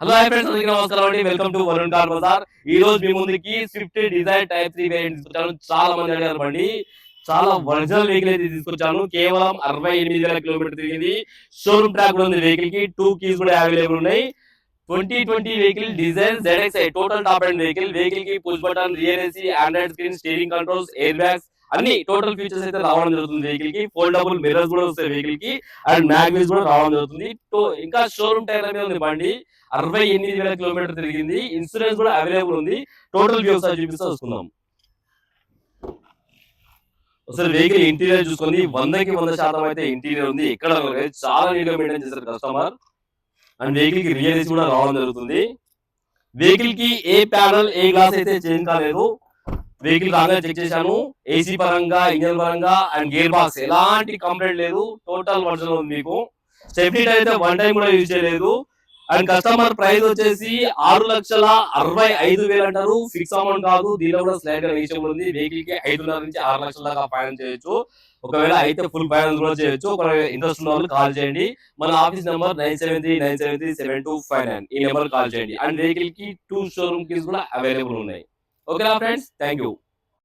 Hello hi friends, అందరికీ నమస్కారం అండి. Welcome to Varun car Bazaar. ఈ రోజు మీ ముందుకి స్విఫ్ట్ డిజైర్ టైప్ 3 వేరియంట్ తీసుకొచ్చాను. చాలా మంది అడిగారు బండి. చాలా ఒరిజినల్ వెహికల్ అయితే తీసుకొచ్చాను. కేవలం 68,000 కిలోమీటర్ తిరిగింది. షోరూమ్ ట్రాక్ కూడా ఉంది వెహికల్ కి. 2 కీస్ కూడా అవైలబుల్ ఉన్నాయి. 2020 vehicle design ZXi total top and vehicle. Vehicle కి push button, rear AC, Android screen, steering controls, air bags అన్ని టోటల్ ఫీచర్స్ అయితే రావడం జరుగుతుంది. వెహికల్ కి ఫోల్డబుల్ మిర్రర్స్ కూడా వస్తాయి వెహికల్ కి. అండ్ మ్యాగ్విల్స్ కూడా రావడం జరుగుతుంది. ఇంకా షోరూమ్ టైర్ మీద ఉంది బండి. 68,000 కిలోమీటర్ తిరిగింది. ఇన్సూరెన్స్ కూడా అవైలబుల్ ఉంది. టోటల్ వ్యూ ఒకసారి చూపిస్తే వస్తున్నాం. ఒకసారి వెహికల్ ఇంటీరియర్ చూసుకుంది. 100కి 100% అయితే ఇంటీరియర్ ఉంది. ఎక్కడ చాలా నీట్ గా మెయింటైన్ చేశారు కస్టమర్. అండ్ వెహికల్ కి రియర్ ఏసీ కూడా రావడం జరుగుతుంది. వెహికల్ కి ఏ ప్యానల్ ఏ గ్లాస్ అయితే చేంజ్ కాలేదు. వెహికల్ రాగా చెక్ చేశాను. ఏసీ పరంగా, ఇంజన్ పరంగా అండ్ గేర్ బాక్స్ ఎలాంటి కంప్లైంట్ లేదు. టోటల్ వర్జన్ ఉంది మీకు. స్టెప్నీ టైర్ అయితే వన్ టైం కూడా యూజ్ చేయలేదు. అండ్ కస్టమర్ ప్రైస్ వచ్చేసి 6,65,000 అంటారు. ఫిక్స్ అమౌంట్ కాదు. దీనిలో కూడా స్లైడ్ గా నెగోషియబుల్ ఉంది. వెహికల్ కి 5,500,000 నుంచి 6 లక్షల దాకా ఫైనాన్స్ చేయొచ్చు. ఒకవేళ అయితే ఫుల్ ఫైనాన్స్ కూడా చేయొచ్చు. ఒకవేళ ఇంట్రెస్ట్ ఉన్న వాళ్ళు కాల్ చేయండి. మన ఆఫీస్ నెంబర్ 9739737259. ఈ నెంబర్ కాల్ చేయండి. అండ్ వెహికల్ కి 2 షోరూమ్ కీస్ కూడా అవైలబుల్ ఉన్నాయి. ఓకేనా ఫ్రెండ్స్, థ్యాంక్ యూ.